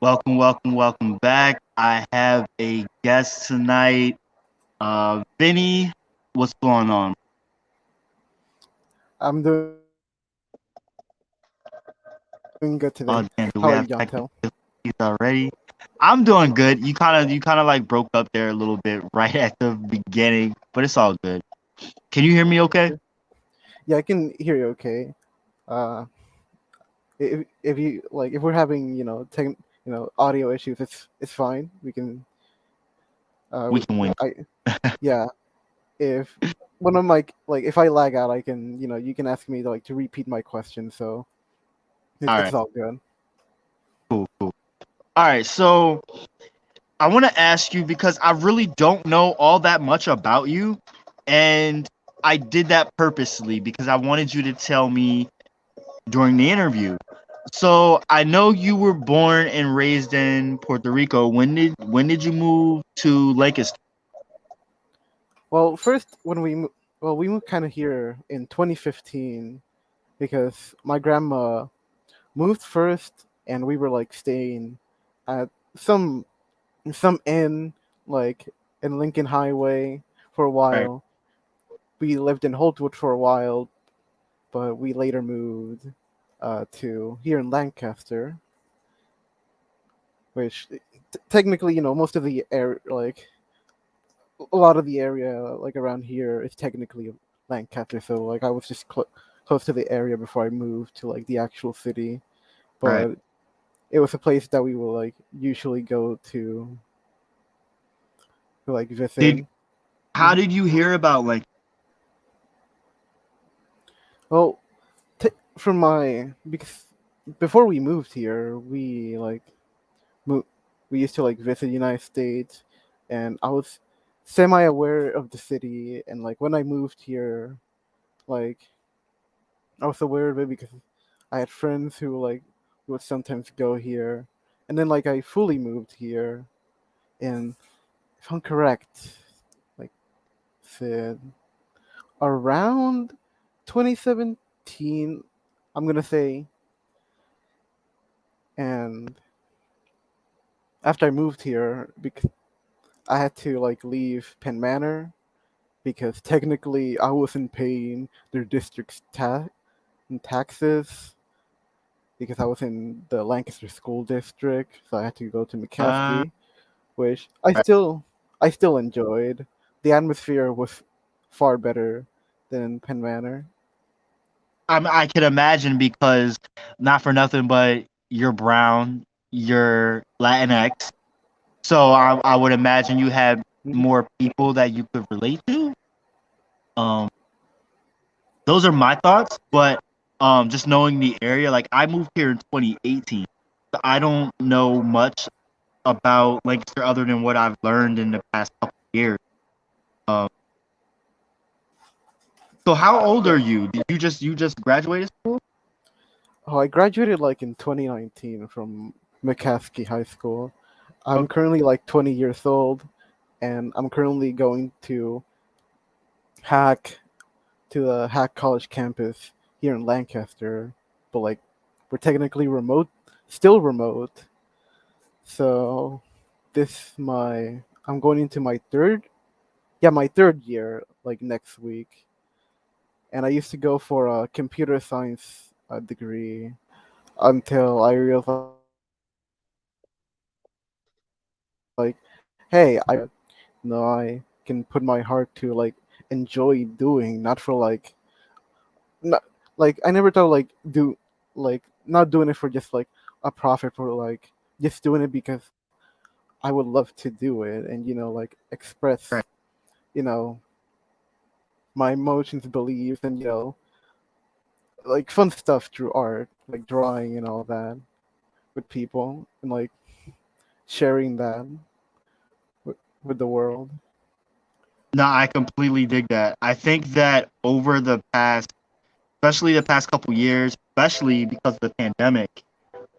Welcome back. I have a guest tonight. Vinny, what's going on? I'm doing good today. How are you, Jontel? Oh, damn, do we have technical difficulties already? I'm doing good. You kind of like broke up there a little bit right at the beginning, but it's all good. Can you hear me okay? Okay. Yeah, I can hear you okay. Uh, if you like, if we're having audio issues, it's fine. We can We can win. I yeah. If one of my like if I lag out, I can you can ask me to repeat my question. So All it's right, all good. cool. All right, so I want to ask you because I really don't know all that much about you, and I did that purposely because I wanted you to tell me during the interview. So I know you were born and raised in Puerto Rico. When did you move to Lancaster? Well, first we moved kind of here in 2015 because my grandma moved first, and we were like staying at some some inn like in Lincoln Highway for a Right. while. We lived in Holtwood for a while, but we later moved to here in Lancaster, which technically, most of the air, like a lot of the area, like around here, is technically Lancaster. So like I was just close to the area before I moved to like the actual city, Right. but it was a place that we will like usually go to like visit. Did How hmm did you hear about like Well, from my because before we moved here, we like mo- we used to like visit the United States, and I was semi aware of the city. And like when I moved here, like I was aware of it because I had friends who like would sometimes go here, and then like I fully moved here, and if I'm correct, like said around 2017, I'm gonna say. And after I moved here, because I had to like leave Penn Manor because technically I wasn't paying their district's taxes because I was in the Lancaster school district, so I had to go to uh McCaskey, which I still enjoyed. The atmosphere was far better than Penn Manor. I can imagine because not for nothing, but you're brown, you're Latinx, so I would imagine you had Mhm. more people that you could relate to. Um, those are my thoughts, but just knowing the area, like I moved here in 2018. So I don't know much about Lancaster other than what I've learned in the past couple of years. Um, so how old Yeah. are you? Did you just graduated school? Oh, I graduated like in 2019 from McCaskey High School. I'm Okay. currently like 20 years old, and I'm currently going to Hack to the Hack College campus here in Lancaster, but like we're technically remote, still remote. So this my I'm going into my third year like next week, and I used to go for a computer science degree until I realized like, hey, I can put my heart to like enjoy doing, not for like not like I never thought like do like not doing it for just like a profit, for like just doing it because I would love to do it, and like express Right. you know my emotions, beliefs, and like fun stuff through art, like drawing and all that with people, and like sharing that with the world. No, I completely dig that. I think that over the past, especially the past couple years, especially because of the pandemic,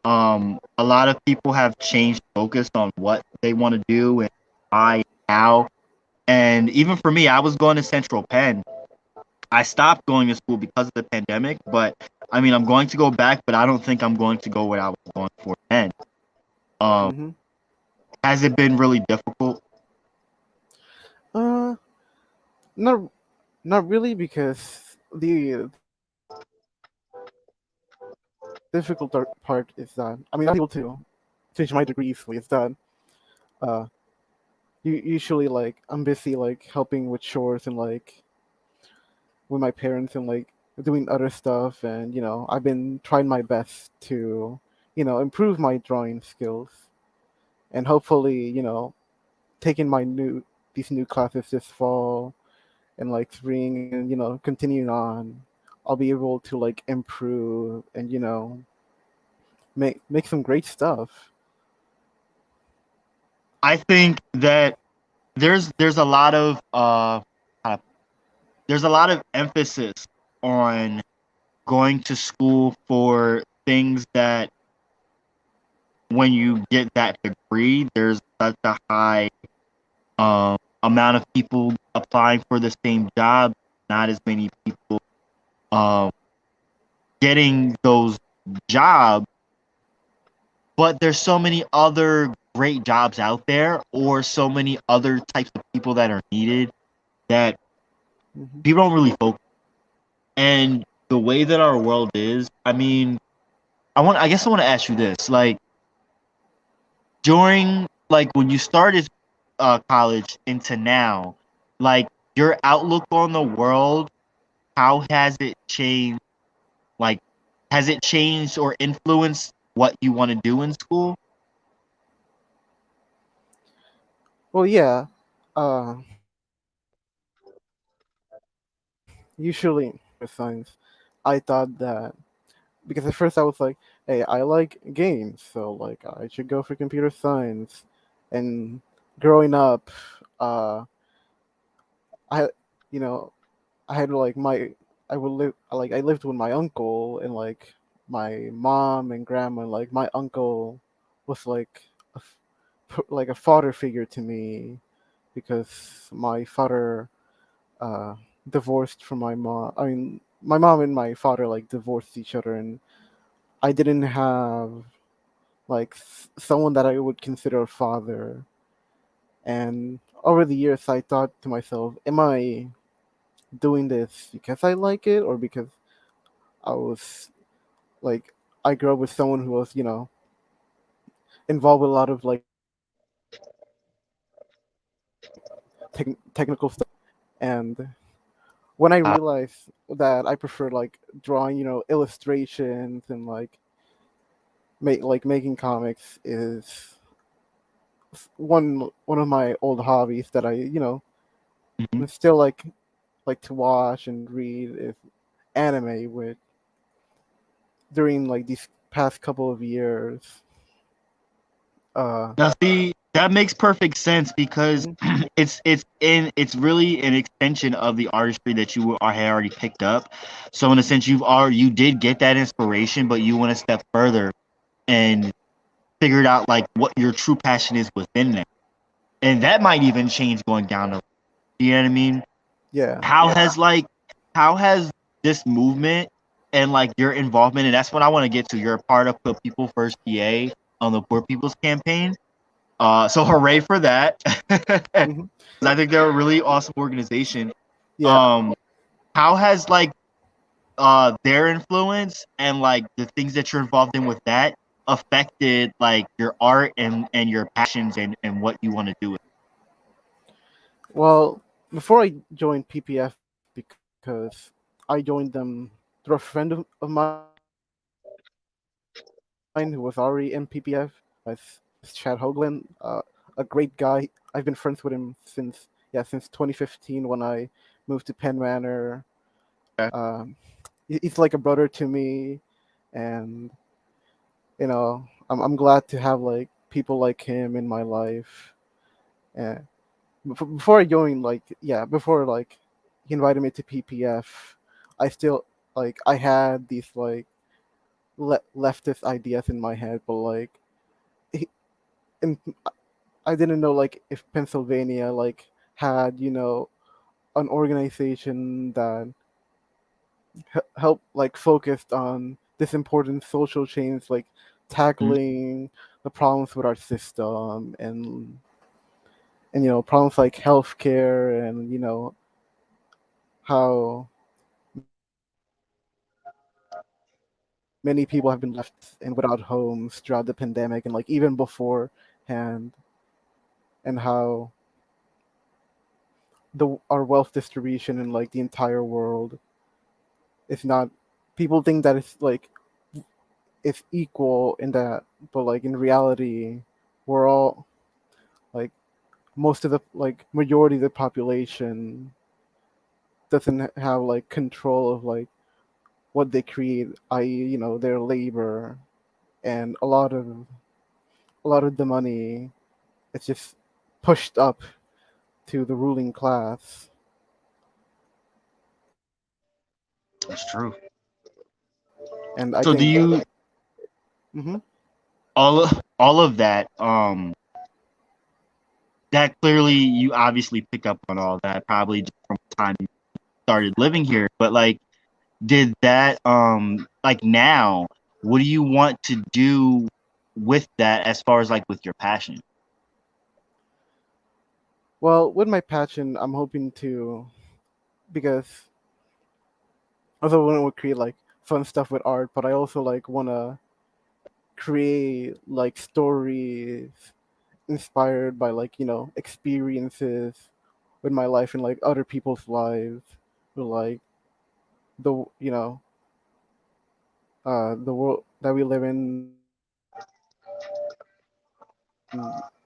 a lot of people have changed focus on what they want to do and why, how. And even for me, I was going to Central Penn. I stopped going to school because of the pandemic, but I mean, I'm going to go back, but I don't think I'm going to go what I was going for then. Um, Mm-hmm. has it been really difficult? Uh, not not really, because the difficult part is that, I mean, I was able to finish my degree easily. Is that uh usually, like, I'm busy like helping with chores and like with my parents and like doing other stuff, and I've been trying my best to improve my drawing skills, and hopefully taking my new these new classes this fall and like spring, and continuing on, I'll be able to like improve and make some great stuff. I think that there's a lot of uh, there's a lot of emphasis on going to school for things that when you get that degree, there's such a high amount of people applying for the same job, not as many people um, getting those jobs, but there's so many other great jobs out there, or so many other types of people that are needed that Hmm. people don't really focus. And the way that our world is, I mean, I guess I want to ask you this, like during like when you started college into now, like your outlook on the world, how has it changed? Like, has it changed or influenced what you want to do in school? Well, yeah. Usually science, I thought that, because at first I was like, hey, I like games, so like I should go for computer science. And growing up, uh, I, you know, I had like I would live like I lived with my uncle, and like my mom and grandma. Like my uncle was like like a father figure to me, because my father uh, divorced from my mom. I mean, my mom and my father like divorced each other, and I didn't have like someone that I would consider a father. And over the years, I thought to myself, am I doing this because I like it, or because I was like I grew up with someone who was involved with a lot of like technical stuff. And when I Uh, realized that I prefer like drawing, illustrations, and like making comics is one of my old hobbies that I mhm. still like to watch and read, is anime. With during like these past couple of years, uh, Now, see, that makes perfect sense because mhm, it's really an extension of the artistry that you are had already picked up. So in a sense, you did get that inspiration, but you went a step further and figured out like what your true passion is within that, and that might even change going down the. You know what I mean? yeah. How has like how has this movement and like your involvement, and that's what I want to get to. You're a part of the People First PA on the Poor People's Campaign. So hooray for that. 'Cause Hmm. I think they're a really awesome organization. Yeah. Um, how has like their influence and like the things that you're involved in with that affected like your art and your passions and what you want to do with Well, before I joined PPF, because I joined them through a friend of mine who was already in PPF. His name is Chad Hoagland, a great guy. I've been friends with him since 2015, when I moved to Penn Manor. it? Um, he's like a brother to me, and I'm glad to have like people like him in my life. And before I joined, like, before like he invited me to PPF, I still like I had these like leftist ideas in my head, but like he, and I didn't know like if Pennsylvania like had an organization that helped like focused on this important social change, like Mhm. tackling the problems with our system, and problems like healthcare, and how many people have been left and without homes throughout the pandemic, and like even beforehand, and how the our wealth distribution in like the entire world is not. People think that it's equal in that, but like in reality, we're all like most of the like majority of the population doesn't have like control of like what they create, i.e., their labor, and a lot of the money is just pushed up to the ruling class. That's true. And I So do think you hmm all of that that clearly you obviously picked up on all that probably just from the time you started living here, but like did that like now what do you want to do with that as far as like with your passion? well, with my passion, I'm hoping to, because although I want to create like fun stuff with art, but I also like want to create like stories inspired by like experiences with my life and like other people's lives, with like the the world that we live in,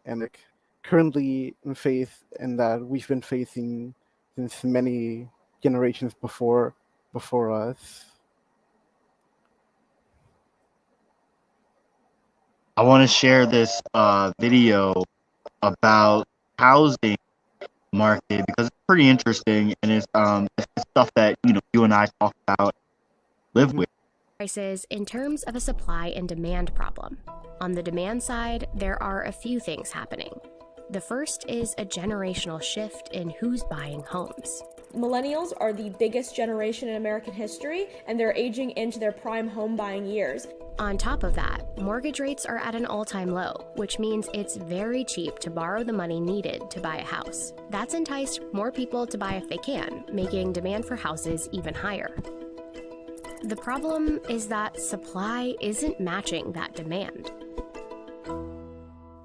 and like currently in face and that we've been facing since many generations before us. I want to share this video about housing market because it's pretty interesting and it's stuff that you and I talk about, live Mhm. with. Prices in terms of a supply and demand problem. On the demand side, there are a few things happening. The first is a generational shift in who's buying homes. Millennials are the biggest generation in American history, and they're aging into their prime home buying years. On top of that, mortgage rates are at an all-time low, which means it's very cheap to borrow the money needed to buy a house. That's enticed more people to buy if they can, making demand for houses even higher. The problem is that supply isn't matching that demand.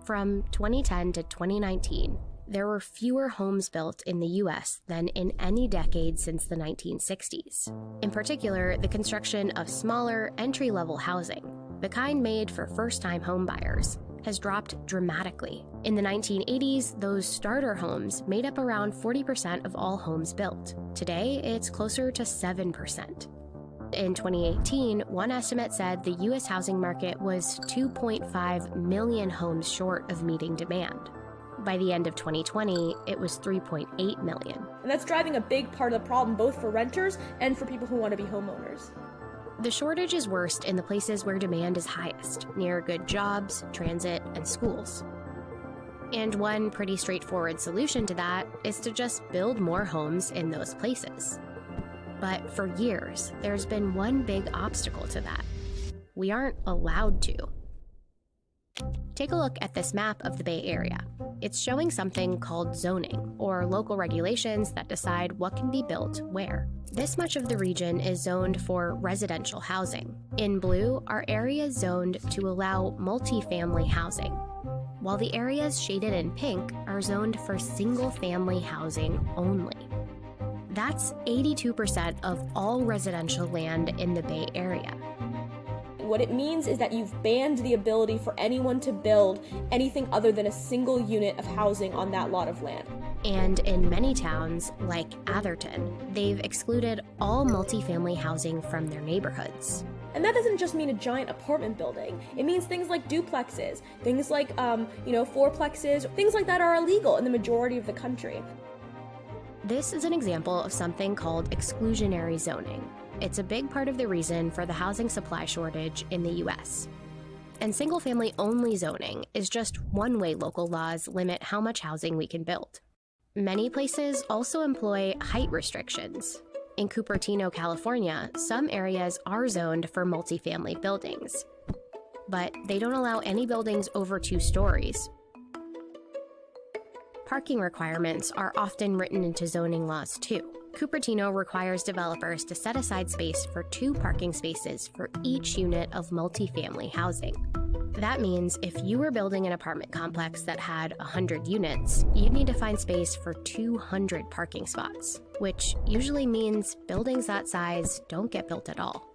From 2010 to 2019, there were fewer homes built in the US than in any decade since the 1960s. In particular, the construction of smaller, entry-level housing, the kind made for first-time homebuyers, has dropped dramatically. In the 1980s, those starter homes made up around 40% of all homes built. Today, it's closer to 7%. In 2018, one estimate said the U.S. housing market was 2.5 million homes short of meeting demand. By the end of 2020, it was 3.8 million. And that's driving a big part of the problem, both for renters and for people who want to be homeowners. The shortage is worst in the places where demand is highest, near good jobs, transit, and schools. And one pretty straightforward solution to that is to just build more homes in those places. But for years, there's been one big obstacle to that. We aren't allowed to. Take a look at this map of the Bay Area. It's showing something called zoning, or local regulations that decide what can be built where. This much of the region is zoned for residential housing. In blue are areas zoned to allow multifamily housing, while the areas shaded in pink are zoned for single-family housing only. That's 82% of all residential land in the Bay Area. What it means is that you've banned the ability for anyone to build anything other than a single unit of housing on that lot of land. And in many towns, like Atherton, they've excluded all multifamily housing from their neighborhoods. And that doesn't just mean a giant apartment building. It means things like duplexes, things like, fourplexes, things like that are illegal in the majority of the country. This is an example of something called exclusionary zoning. It's a big part of the reason for the housing supply shortage in the US. And single-family only zoning is just one way local laws limit how much housing we can build. Many places also employ height restrictions. In Cupertino, California, some areas are zoned for multifamily buildings. but they don't allow any buildings over 2 stories. Parking requirements are often written into zoning laws too. Cupertino requires developers to set aside space for 2 parking spaces for each unit of multifamily housing. That means if you were building an apartment complex that had 100 units, you'd need to find space for 200 parking spots, which usually means buildings that size don't get built at all.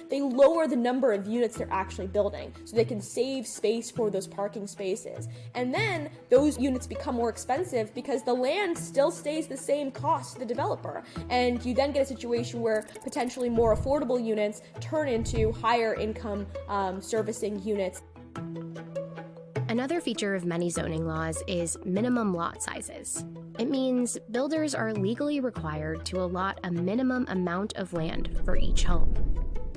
They lower the number of units they're actually building so they can save space for those parking spaces. And then those units become more expensive because the land still stays the same cost to the developer. And you then get a situation where potentially more affordable units turn into higher income servicing units. Another feature of many zoning laws is minimum lot sizes. It means builders are legally required to allot a minimum amount of land for each home,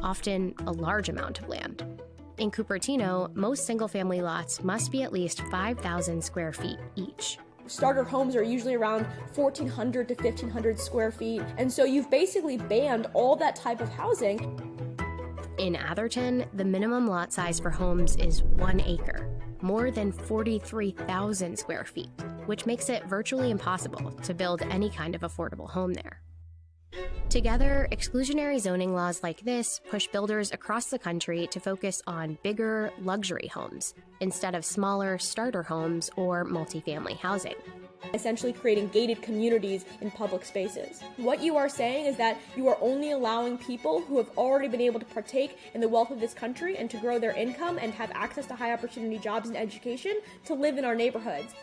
often a large amount of land. In Cupertino, most single-family lots must be at least 5,000 square feet each. Starter homes are usually around 1,400 to 1,500 square feet, and so you've basically banned all that type of housing. In Atherton, the minimum lot size for homes is 1 acre, more than 43,000 square feet, which makes it virtually impossible to build any kind of affordable home there. Together, exclusionary zoning laws like this push builders across the country to focus on bigger, luxury homes instead of smaller starter homes or multifamily housing, essentially creating gated communities in public spaces. What you are saying is that you are only allowing people who have already been able to partake in the wealth of this country and to grow their income and have access to high opportunity jobs and education to live in our neighborhoods.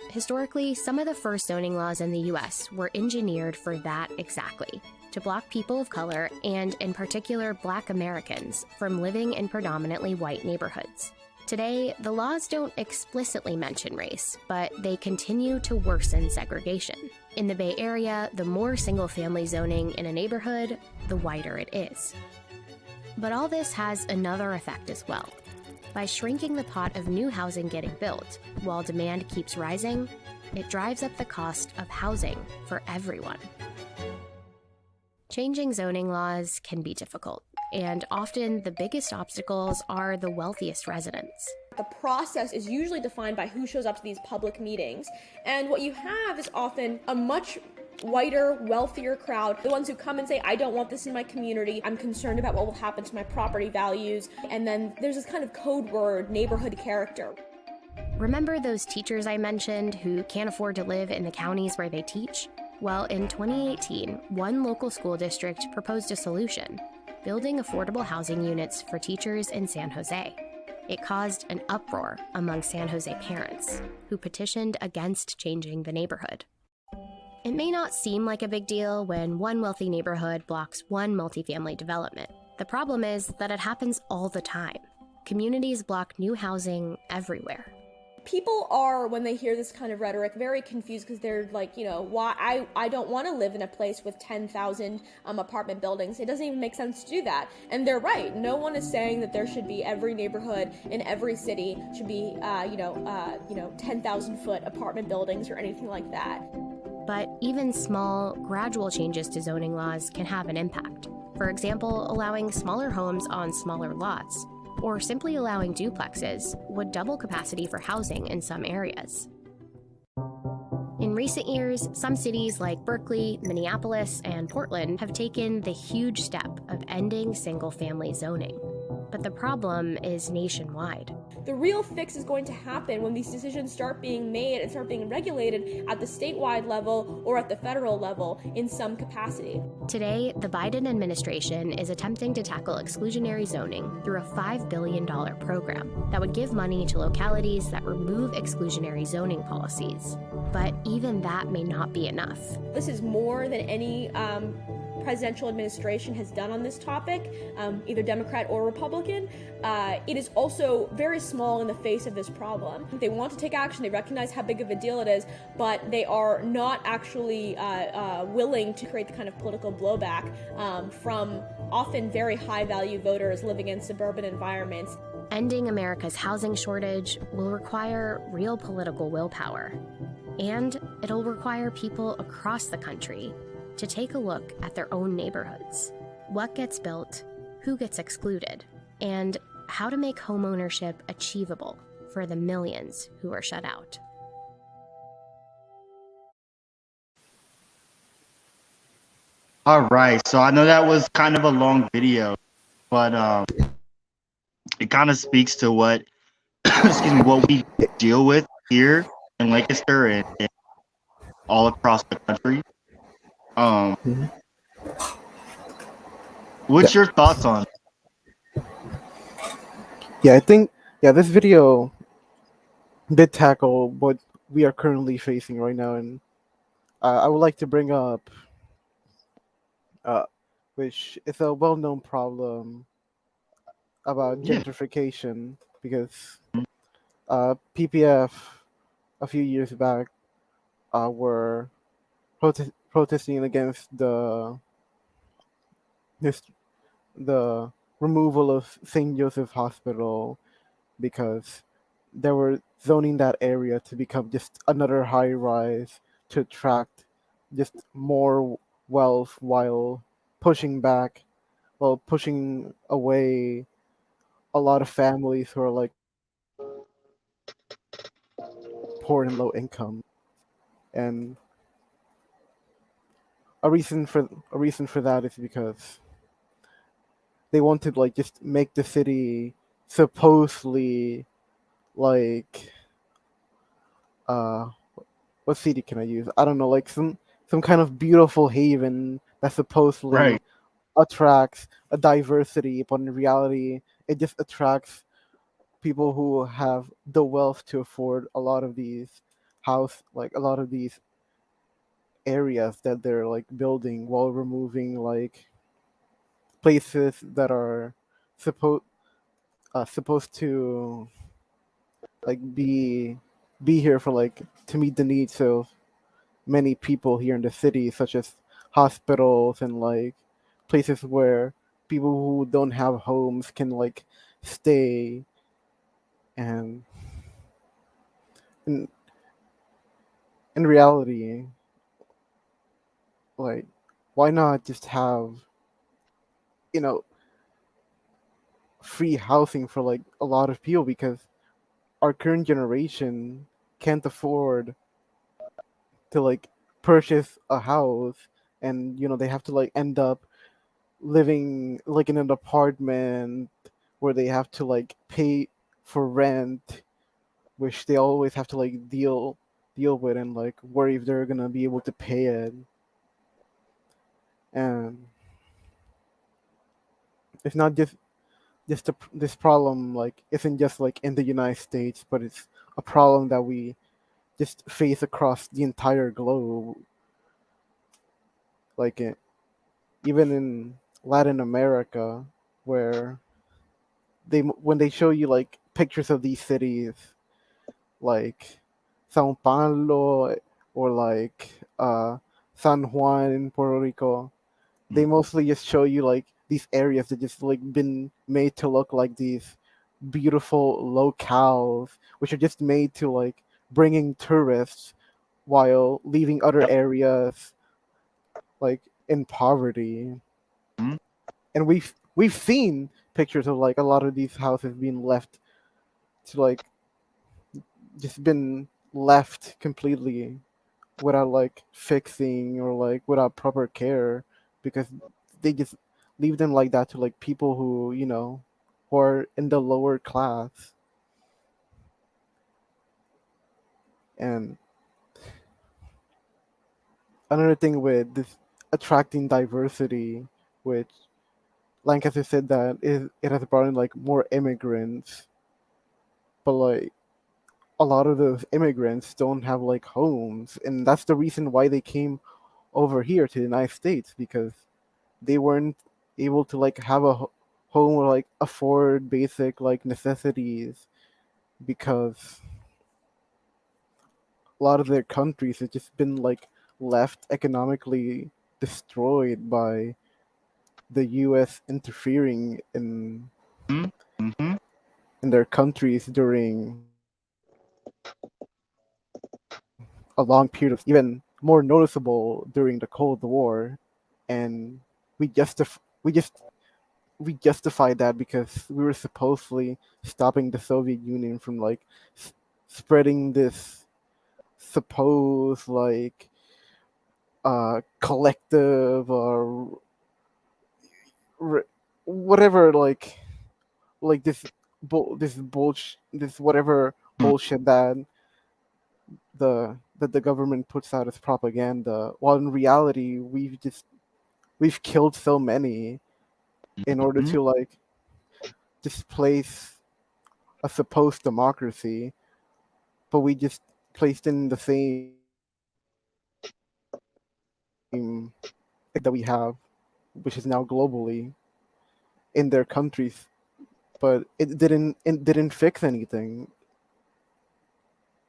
Historically, some of the first zoning laws in the US were engineered for that exactly, to block people of color, and in particular Black Americans, from living in predominantly white neighborhoods. Today, the laws don't explicitly mention race, but they continue to worsen segregation. In the Bay Area, the more single-family zoning in a neighborhood, the whiter it is. But all this has another effect as well. By shrinking the pot of new housing getting built, while demand keeps rising, it drives up the cost of housing for everyone. Changing zoning laws can be difficult, and often the biggest obstacles are the wealthiest residents. The process is usually defined by who shows up to these public meetings, and what you have is often a much whiter, wealthier crowd, the ones who come and say, I don't want this in my community, I'm concerned about what will happen to my property values, and then there's this kind of code word, neighborhood character. Remember those teachers I mentioned who can't afford to live in the counties where they teach? Well, in 2018, one local school district proposed a solution, building affordable housing units for teachers in San Jose. It caused an uproar among San Jose parents, who petitioned against changing the neighborhood. It may not seem like a big deal when one wealthy neighborhood blocks one multifamily development. The problem is that it happens all the time. Communities block new housing everywhere. People are, when they hear this kind of rhetoric, very confused because they're like, why I don't want to live in a place with 10,000 apartment buildings. It doesn't even make sense to do that. And they're right. No one is saying that there should be every neighborhood in every city should be, 10,000 foot apartment buildings or anything like that. But even small, gradual changes to zoning laws can have an impact. For example, allowing smaller homes on smaller lots, or simply allowing duplexes, would double capacity for housing in some areas. In recent years, some cities like Berkeley, Minneapolis, and Portland have taken the huge step of ending single-family zoning. But the problem is nationwide. The real fix is going to happen when these decisions start being made and start being regulated at the statewide level or at the federal level in some capacity. Today, the Biden administration is attempting to tackle exclusionary zoning through a $5 billion program that would give money to localities that remove exclusionary zoning policies. But even that may not be enough. This is more than any presidential administration has done on this topic, either Democrat or Republican. It is also very small in the face of this problem. They want to take action, they recognize how big of a deal it is, but they are not actually willing to create the kind of political blowback from often very high-value voters living in suburban environments. Ending America's housing shortage will require real political willpower, and it'll require people across the country to take a look at their own neighborhoods. What gets built, who gets excluded, and how to make homeownership achievable for the millions who are shut out. All right, so I know that was kind of a long video, but it kind of speaks to what excuse me, what we deal with here in Lancaster and all across the country. Um, Mhm. Yeah, what's your thoughts on? yeah. I think this video did tackle what we are currently facing right now, and I would like to bring up, uh, which is a well-known problem about Yeah. gentrification, because PPF a few years back were protesting against this the removal of St. Joseph Hospital, because they were zoning that area to become just another high rise to attract just more wealth, while pushing away a lot of families who are like poor and low income. And a reason for that is because they want to like just make the city supposedly like uh what city can I use? I don't know, like some kind of beautiful haven that Right. supposedly attracts a diversity, but in reality it just attracts people who have the wealth to afford a lot of these areas that they're like building, while removing like places that are supposed supposed to like be here for like to meet the needs of many people here in the city, such as hospitals and like places where people who don't have homes can like stay. And in, in reality, like, why not just have, you know, free housing for like a lot of people? Because our current generation can't afford to like purchase a house, and they have to like end up living like in an apartment where they have to like pay for rent, which they always have to like deal with, and like worry if they're gonna be able to pay it. And it's not this problem like isn't just like in the United States, but it's a problem that we just face across the entire globe. Like even in Latin America, where when they show you like pictures of these cities, like Sao Paulo, or like San Juan in Puerto Rico, they mostly just show you like these areas that just like been made to look like these beautiful locales, which are just made to like bringing tourists, while leaving other Yep. areas like in poverty. Mhm. And we've seen pictures of like a lot of these houses being left to like just been left completely without like fixing, or like without proper care, because they just leave them like that to like people who who are in the lower class. And another thing with this attracting diversity, which Lancaster said that it has brought in like more immigrants, but like a lot of those immigrants don't have like homes, and that's the reason why they came over here to the United States, because they weren't able to like have a home, or like afford basic like necessities, because a lot of their countries have just been like left economically destroyed by the US interfering Mhm. in their countries during a long period of, even more noticeable during the Cold War. And we just we justified that because we were supposedly stopping the Soviet Union from like s- spreading this supposed like collective or r- whatever like this bullshit, this whatever Hmm. bullshit that the government puts out as propaganda, while in reality we've killed so many in order Mhm. to like displace a supposed democracy, but we just placed in the same that we have, which is now globally in their countries, but it didn't fix anything.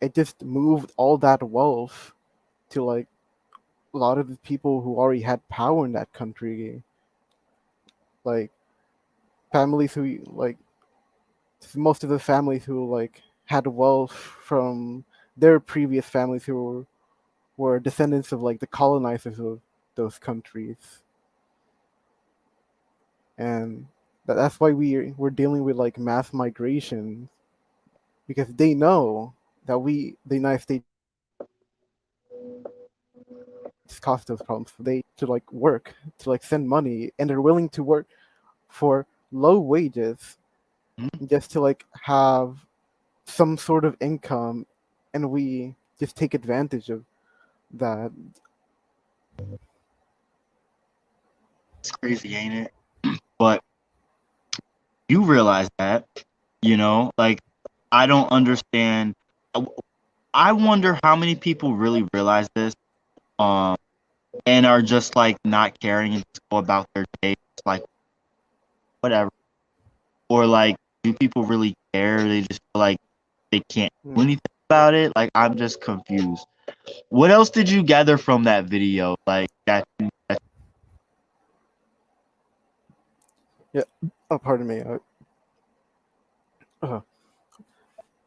It just moved all that wealth to like a lot of the people who already had power in that country, like families who like most of the families who like had wealth from their previous families who were descendants of like the colonizers of those countries, and that's why we're dealing with like mass migration because they know that we the United States caused those problems. So they to like work to like send money, and they're willing to work for low wages just to like have some sort of income, and we just take advantage of that. It's crazy, ain't it? But you realize that, like I don't understand. I I wonder how many people really realize this, um, and are just like not caring and just go about their day, just like whatever. Or like, do people really care? They just feel like they can't do Mm. anything about it. Like, I'm just confused. What else did you gather from that video? Like that Yeah. Oh, pardon me.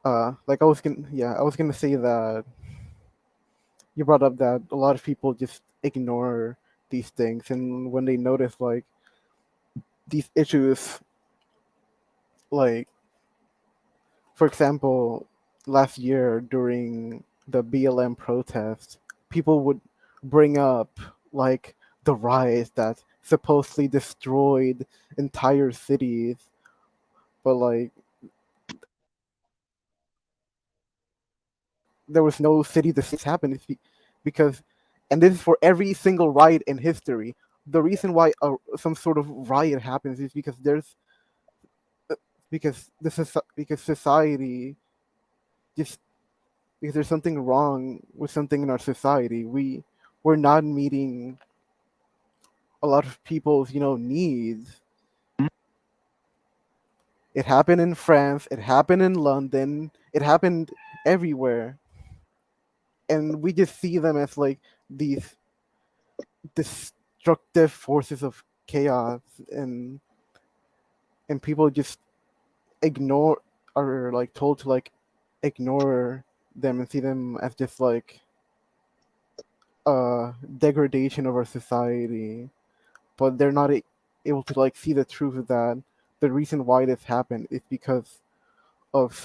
Uh, like I was gonna say that you brought up that a lot of people just ignore these things, and when they notice like these issues, like for example, last year during the BLM protest, people would bring up like the riots that supposedly destroyed entire cities, but like there was no city this happened because, and this is for every single riot in history. The reason why some sort of riot happens is because because society just because there's something wrong with something in our society. We're not meeting a lot of people's needs. It happened in France. It happened in London. It happened everywhere, and we just see them as like these destructive forces of chaos, and people just ignore are like told to like ignore them and see them as just like degradation of our society, but they're not able to like see the truth of that the reason why this happened is because of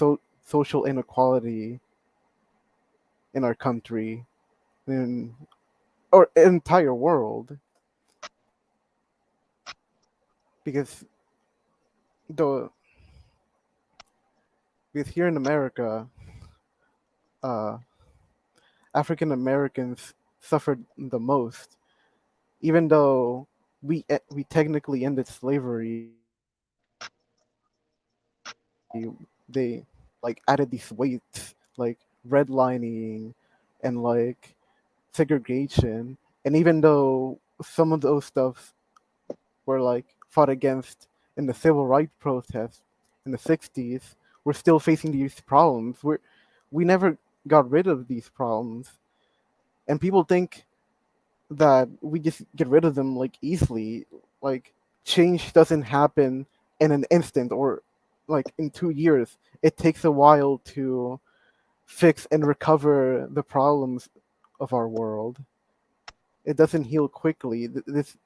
social inequality in our country and or entire world, because the because here in America, uh, African Americans suffered the most, even though we technically ended slavery. They like added these weights like redlining and like segregation, and even though some of those stuff were like fought against in the civil rights protests in the 60s, we're still facing these problems. We never got rid of these problems, and people think that we just get rid of them like easily. Like change doesn't happen in an instant or like in 2 years. It takes a while to fix and recover the problems of our world. It doesn't heal quickly. This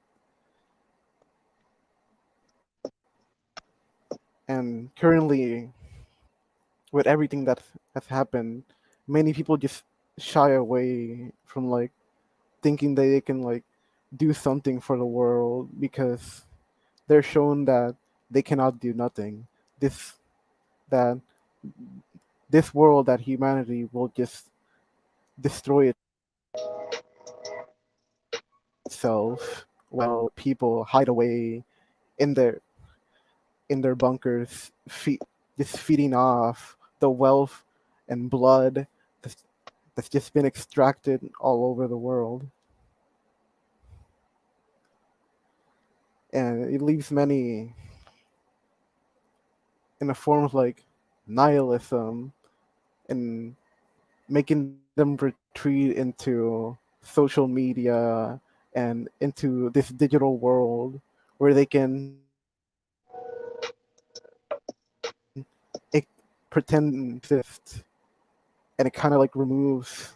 And currently, with everything that has happened, many people just shy away from like thinking that they can like do something for the world because they're shown that they cannot do nothing. This that this world, that humanity will just destroy itself while people hide away in their bunkers, just feeding off the wealth and blood that's, that's just been extracted all over the world. And it leaves many in a form of like nihilism and making them retreat into social media and into this digital world where they can pretend exist, and it kind of like removes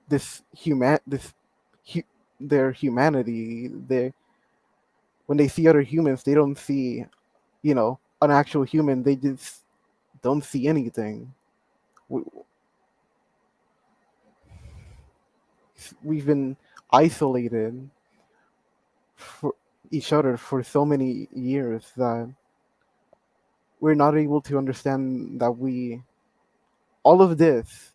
this hu- their humanity. They When they see other humans, they don't see, an actual human. They just don't see anything. We, we've been isolated for each other for so many years that we're not able to understand that all of this,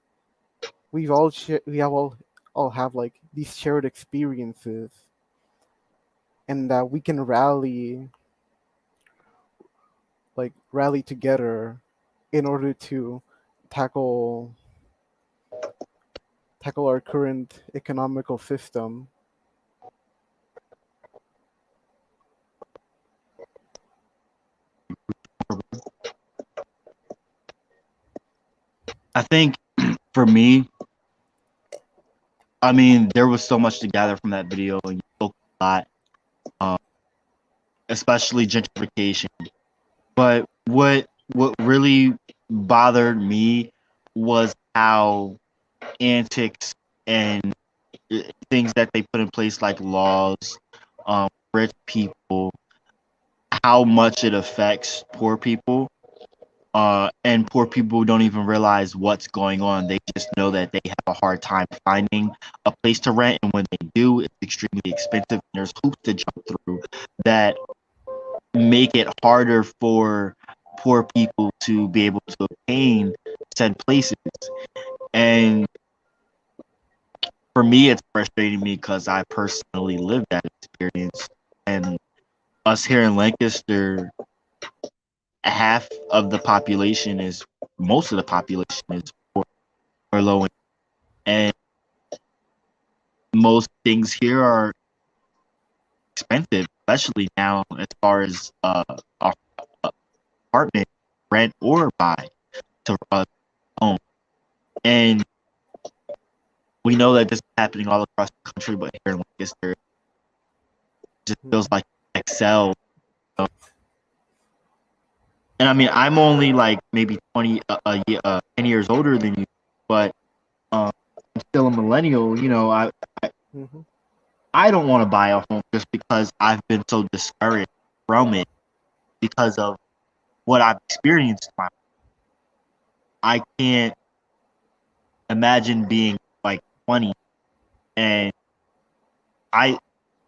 we have all have like these shared experiences, and that we can rally together in order to tackle tackle our current economical system. I think for me, I mean, there was so much to gather from that video, and you spoke a lot, um, especially gentrification. But what really bothered me was how antics and things that they put in place, like laws, rich people, how much it affects poor people. And poor people don't even realize what's going on. They just know that they have a hard time finding a place to rent, and when they do, it's extremely expensive. And there's hoops to jump through that make it harder for poor people to be able to obtain said places. And for me, it's frustrating me because I personally lived that experience. And us here in Lancaster, half of the population is most of the population is poor or low income. And most things here are expensive, especially now as far as a- apartment rent or buy to home. And we know that this is happening all across the country, but here in Lancaster, it just feels like Excel. And I mean, I'm only like maybe 10 years older than you, but I'm still a millennial. I, Hmm. I don't want to buy a home just because I've been so discouraged from it because of what I've experienced. I can't imagine being like 20 and I,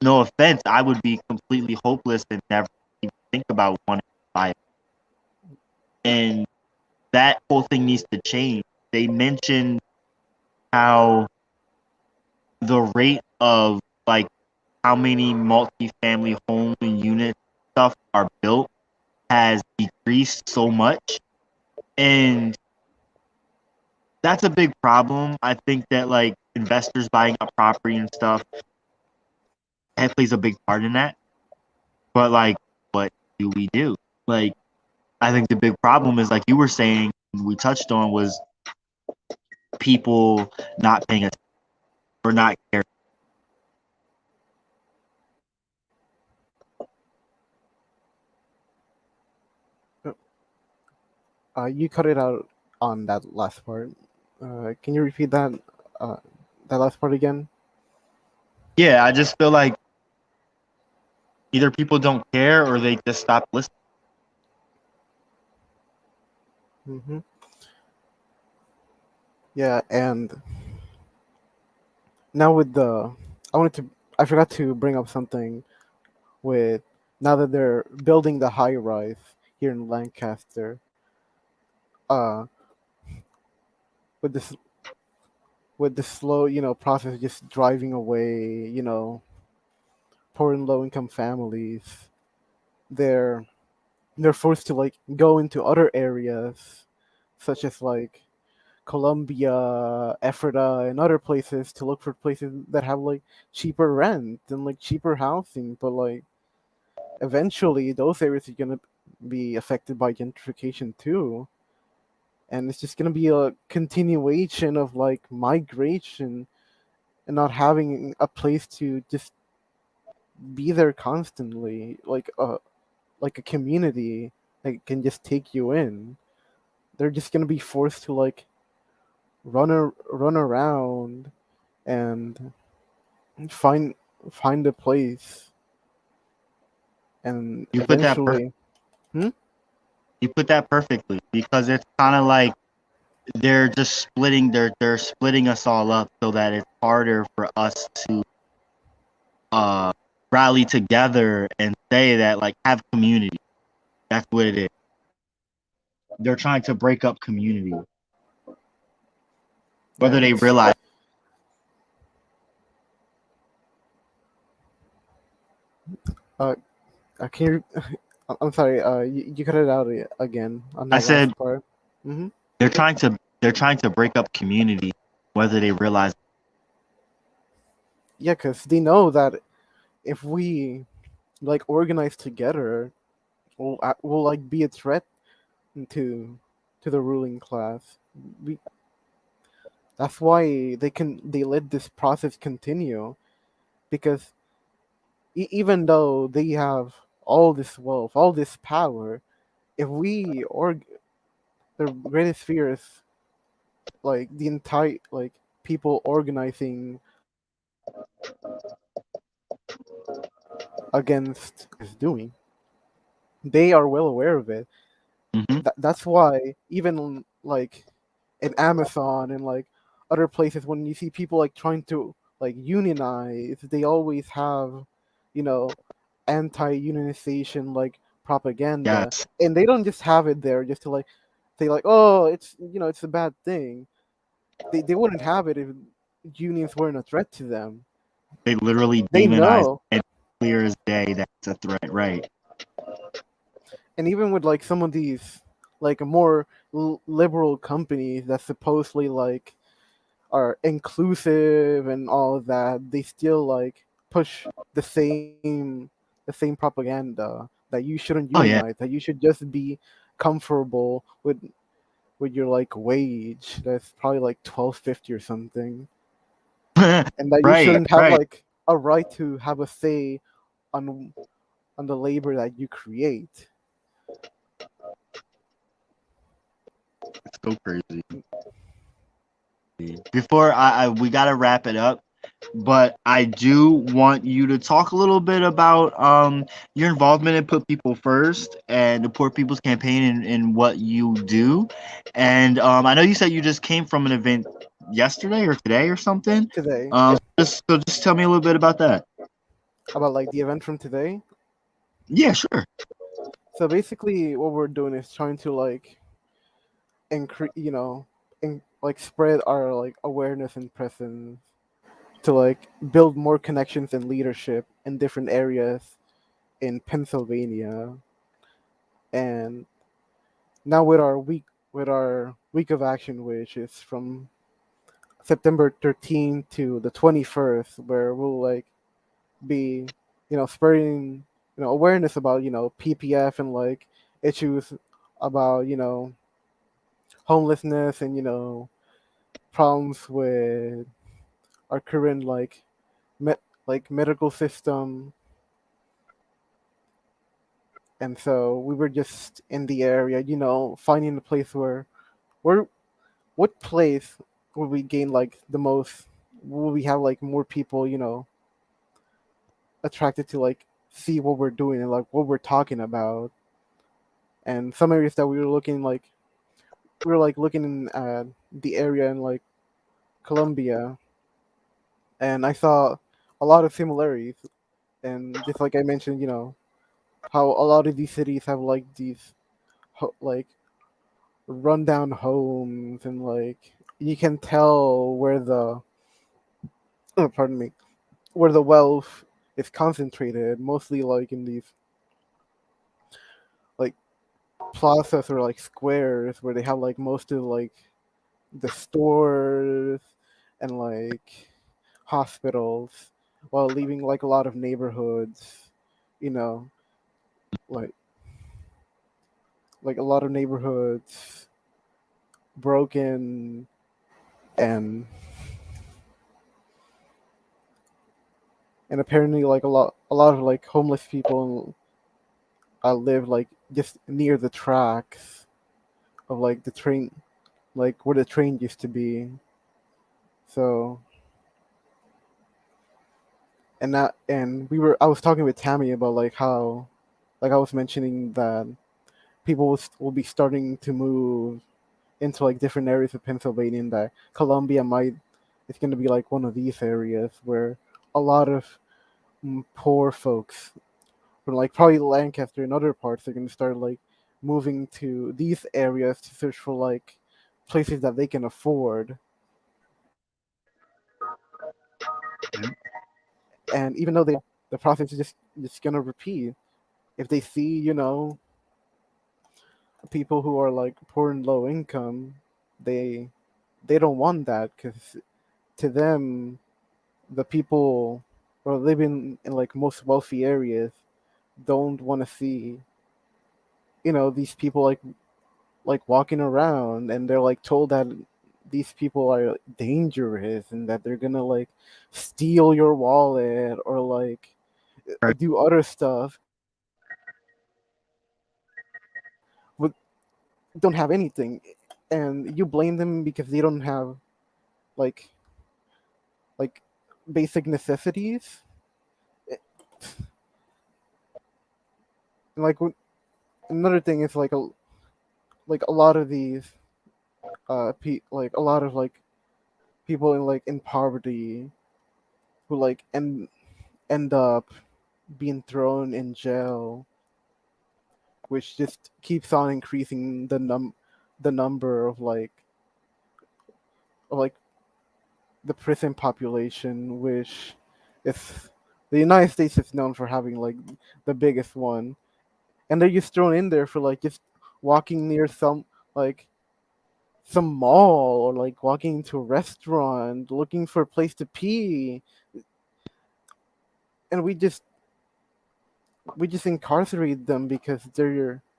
no offense, I would be completely hopeless and never even think about wanting to buy it. And that whole thing needs to change. They mentioned how the rate of like how many multi-family home unit stuff are built has decreased so much, and that's a big problem. I think that like investors buying up property and stuff, that plays a big part in that. But like, what do we do? Like, I think the big problem is like you were saying, we touched on was people not paying attention or not caring. You cut it out on that last part. Can you repeat uh, that last part again? Yeah, I just feel like either people don't care or they just stop listening. Hmm. Yeah, and now with the, I forgot to bring up something with, now that they're building the high rise here in Lancaster, uh, with this with the slow, process of just driving away, poor and low income families, they're they're forced to like go into other areas, such as like Colombia, Ephrata, and other places to look for places that have like cheaper rent and like cheaper housing. But like eventually, those areas are gonna be affected by gentrification too, and it's just gonna be a continuation of like migration and not having a place to just be there constantly, like a community that can just take you in. They're just gonna be forced to like run around and find find a place, and You put that eventually, hmm? you put that perfectly because it's kind of like they're just they're splitting us all up so that it's harder for us to uh rally together and say that like have community. That's what it is. They're trying to break up community, Yeah, whether they it's realize. uh, can you? I'm sorry. You cut it out again on I that said last part. Hmm. they're trying to break up community, whether they realize. Yeah, because they know that if we like organize together, we'll like be a threat to to the ruling class. We, that's why they let this process continue, because even though they have all this wealth, all this power, if we or their greatest fear is like the entire like people organizing against is doing. They are well aware of it. Hmm. That's why even like in Amazon and like other places, when you see people like trying to like unionize, they always have, you know, anti-unionization like propaganda, Yes, and they don't just have it there just to like say like, oh, it's, it's a bad thing. They wouldn't have it if unions weren't a threat to them. they literally They demonize know. it clear as day that's a threat, right? And even with like some of these like more liberal companies that supposedly like are inclusive and all of that, they still like push the same propaganda that you shouldn't Oh yeah. unionize, that you should just be comfortable with your like wage that's probably like 12.50 or something, and that you Right, shouldn't have right. like a right to have a say on the labor that you create. It's so crazy. Before we gotta wrap it up, but I do want you to talk a little bit about your involvement in Put People First and the Poor People's Campaign and what you do. And I know you said you just came from an event yesterday or today or something. Today, Just tell me a little bit about that. about like the event from today. Yeah, sure. So basically what we're doing is trying to like increase, like spread our like awareness and presence to like build more connections and leadership in different areas in Pennsylvania. And now with our week of action, which is from September 13th to the 21st, where we'll like be, spreading, awareness about, PPF and like issues about, homelessness and, problems with our current like medical system. And so we were just in the area, finding a place where what place would we gain like the most, will we have like more people, attracted to like see what we're doing and like what we're talking about. And some areas that we were looking like we were like looking at the area in like Colombia, and I saw a lot of similarities. And just like I mentioned, how a lot of these cities have like these like rundown homes, and like you can tell where the pardon me, where the wealth is concentrated, mostly like in these like plazas or like squares where they have like most of like the stores and like hospitals, while leaving like a lot of neighborhoods, you know, like a lot of neighborhoods broken, and apparently like a lot of like homeless people live like just near the tracks of like the train, like where the train used to be. So, I was talking with Tammy about like how, like I was mentioning that people will be starting to move into like different areas of Pennsylvania, and that Columbia might it's going to be like one of these areas where a lot of poor folks from like probably Lancaster and other parts are going to start like moving to these areas to search for like places that they can afford. And even though the process is just going to repeat, if they see, people who are like poor and low income, they don't want that, because to them, the people or living in like most wealthy areas don't want to see, these people like walking around, and they're like told that these people are dangerous and that they're gonna like steal your wallet or like Right. do other stuff, but don't have anything, and you blame them because they don't have like like basic necessities. And like another thing is like a lot of these like a lot of like people in like in poverty who like end up being thrown in jail, which just keeps on increasing the number of like the prison population, which is the United States is known for having like the biggest one, and they're just thrown in there for like just walking near like some mall, or like walking into a restaurant looking for a place to pee, and we just incarcerate them because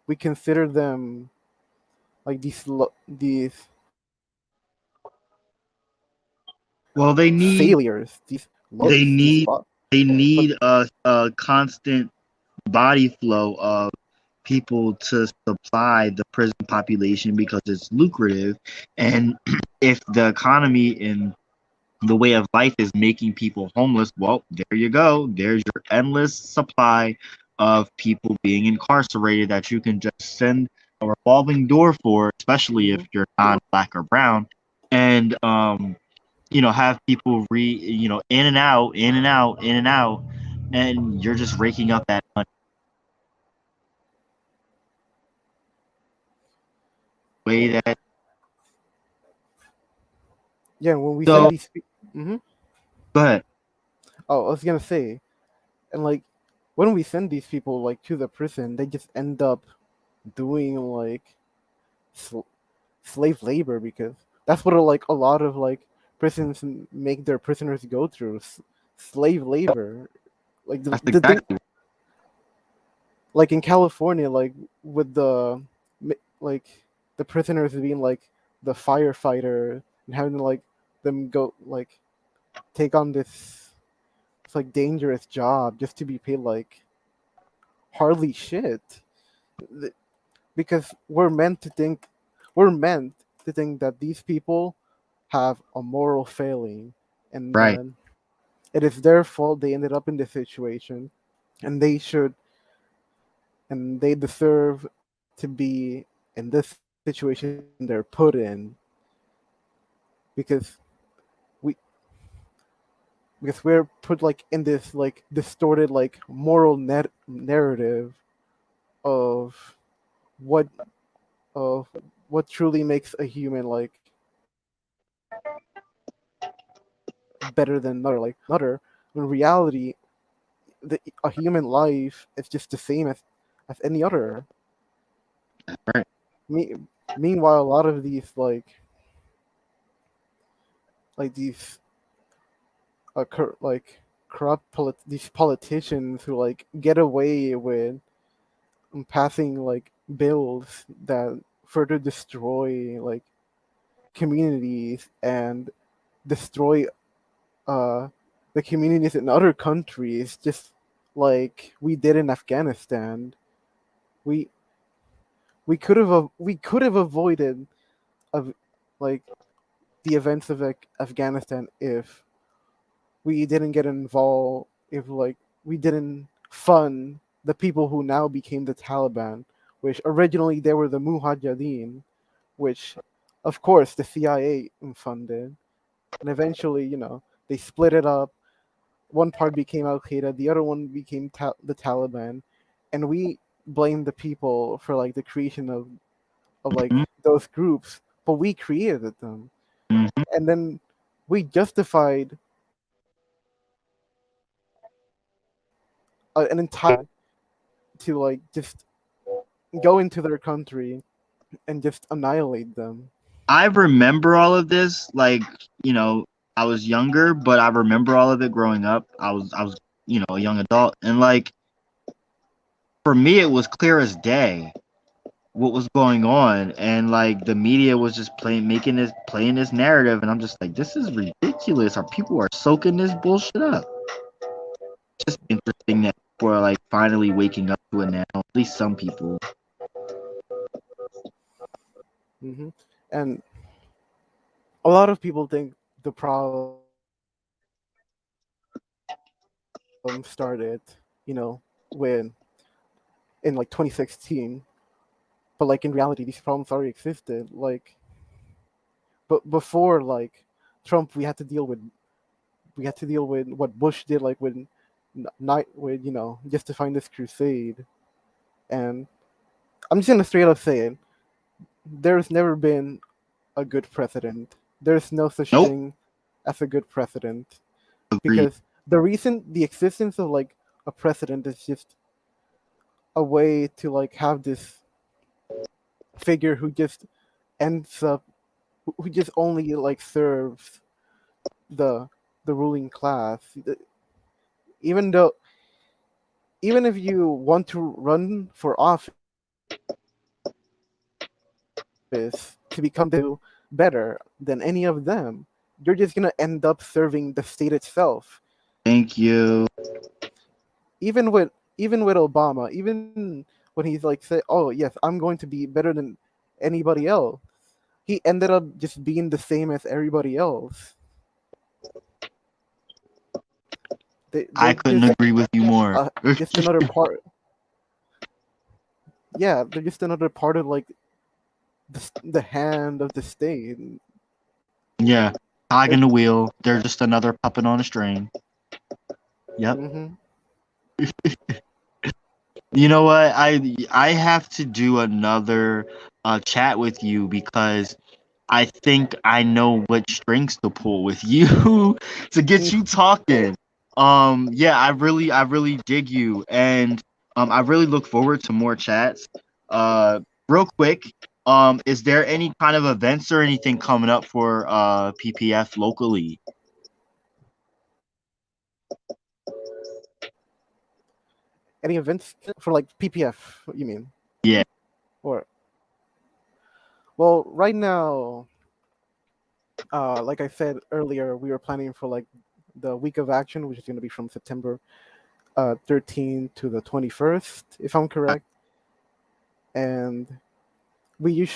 we consider them like these Well, failures, these they lowlifes, these need they like need a constant body flow of people to supply the prison population because it's lucrative, and if the economy and the way of life is making people homeless, well, there you go. There's your endless supply of people being incarcerated that you can just send a revolving door for, especially if mhm. you're non-black or brown, and have people in and out, in and out, in and out, and you're just raking up that money way that. Yeah, when we send So these hmm go ahead. oh, I was gonna say, and like when we send these people like to the prison, they just end up doing like sl- slave labor, because that's what like a lot of like prisons make their prisoners go through, slave labor. Like That's the thing, exactly like in California, like with like the prisoners being like the firefighter and having to like them go like take on this it's like dangerous job just to be paid like hardly shit. Th- because we're meant to think that these people have a moral failing, and right. that it is their fault they ended up in this situation, and they should and they deserve to be in this situation they're put in, because we because we're put like in this like distorted like moral narrative of what of what truly makes a human like better than another. In reality, a human life is just the same as any other. Right. Me, Meanwhile, a lot of these these corrupt these politicians who like get away with passing like bills that further destroy like communities and destroy uh the communities in other countries, just like we did in Afghanistan. We we could have avoided of like the events of like Afghanistan if we didn't get involved, if like we didn't fund the people who now became the Taliban, which originally they were the Mujahideen, which of course the CIA funded, and eventually they split it up. One part became Al Qaeda, the other one became the Taliban, and we blame the people for like the creation of like Mhm. those groups, but we created them, Mhm. and then we justified an entire to like just go into their country and just annihilate them. I remember all of this, like, you know, I was younger, but I remember all of it growing up. I was, a young adult, and like for me, it was clear as day what was going on, and like the media was just playing this narrative, and I'm just like, this is ridiculous. Our people are soaking this bullshit up. Just interesting that people are like finally waking up to it now. At least some people. And a lot of people think the problem started, when in like 2016, but like in reality, these problems already existed. Like, but before like Trump, we had to deal with what Bush did, like with night with justifying this crusade. And I'm just gonna straight up say it: there's never been a good president. There's no such Nope. thing as a good president, Agreed. because the existence of like a president is just a way to like have this figure who just ends up who just only like serves the the ruling class. Even though even if you want to run for office to become better than any of them, you're just gonna end up serving the state itself. Thank you. Even with Obama, even when he's like say, "Oh yes, I'm going to be better than anybody else," he ended up just being the same as everybody else. I They're couldn't agree with you more. just another part. Yeah, they're just another part of like the hand of the state. Yeah, cog in They're the wheel. They're just another puppet on a string. Yep. hmm You know what? I have to do another chat with you because I think I know what strings to pull with you to get you talking. Yeah, I really dig you, and I really look forward to more chats. Real quick, is there any kind of events or anything coming up for PPF locally? any events for like PPF, you mean? Yeah. Or well, right now, like I said earlier, we were planning for like the week of action, which is going to be from September 13th to the 21st, if I'm correct. And we use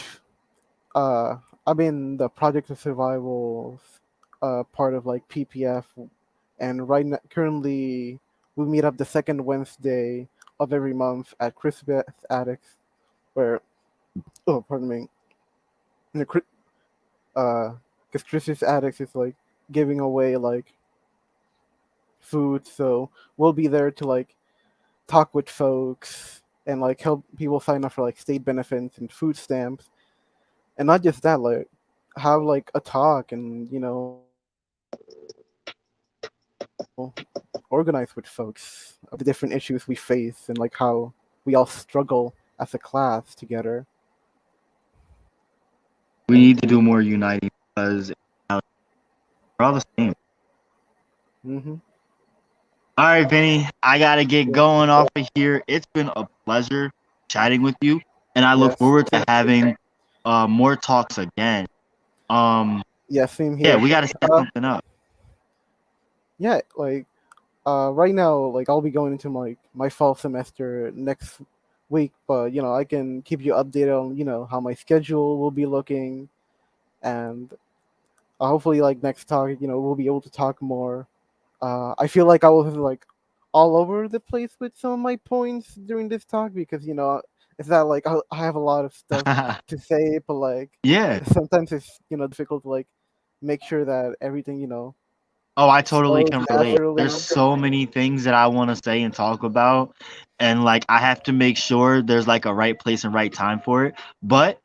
uh, I'm in the Project of Survival part of like PPF, and right now, currently, we meet up the second Wednesday of every month at Crispet Addicts, where, oh, pardon me, you know, because Christmas Addicts is like giving away like food, so we'll be there to like talk with folks and like help people sign up for like state benefits and food stamps, and not just that, like have like a talk and organize with folks of the different issues we face and like how we all struggle as a class together. We need to do more uniting because we're all the same. Mm-hmm. All right, Vinny, I gotta get going off of here. It's been a pleasure chatting with you, and I look Yes. forward to having more talks again. Yeah, same Yeah, here. we gotta set something up. Yeah, like right now, like I'll be going into my fall semester next week, but I can keep you updated on how my schedule will be looking, and hopefully like next talk, we'll be able to talk more. I feel like I was like all over the place with some of my points during this talk because it's not like I have a lot of stuff to say, but like Yeah. sometimes it's difficult to like make sure that everything Oh, I totally flows can relate. naturally. There's so many things that I want to say and talk about, and like I have to make sure there's like a right place and right time for it. But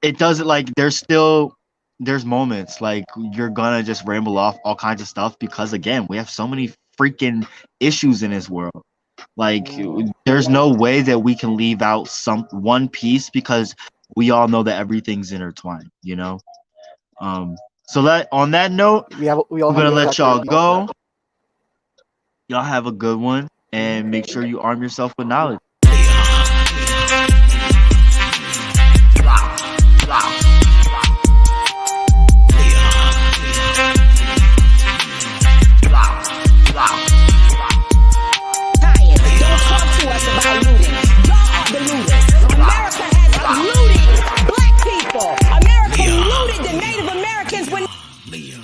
it doesn't like there's moments like you're gonna just ramble off all kinds of stuff because again, we have so many freaking issues in this world. Like there's no way that we can leave out some one piece because we all know that everything's intertwined, you know? So that on that note, We all I'm have gonna to let talk y'all about go. that. Y'all have a good one and make sure you arm yourself with knowledge. Don't talk to us about looting. Y'all are the looters. America has looted black people. America looted the Native Americans when. Leon.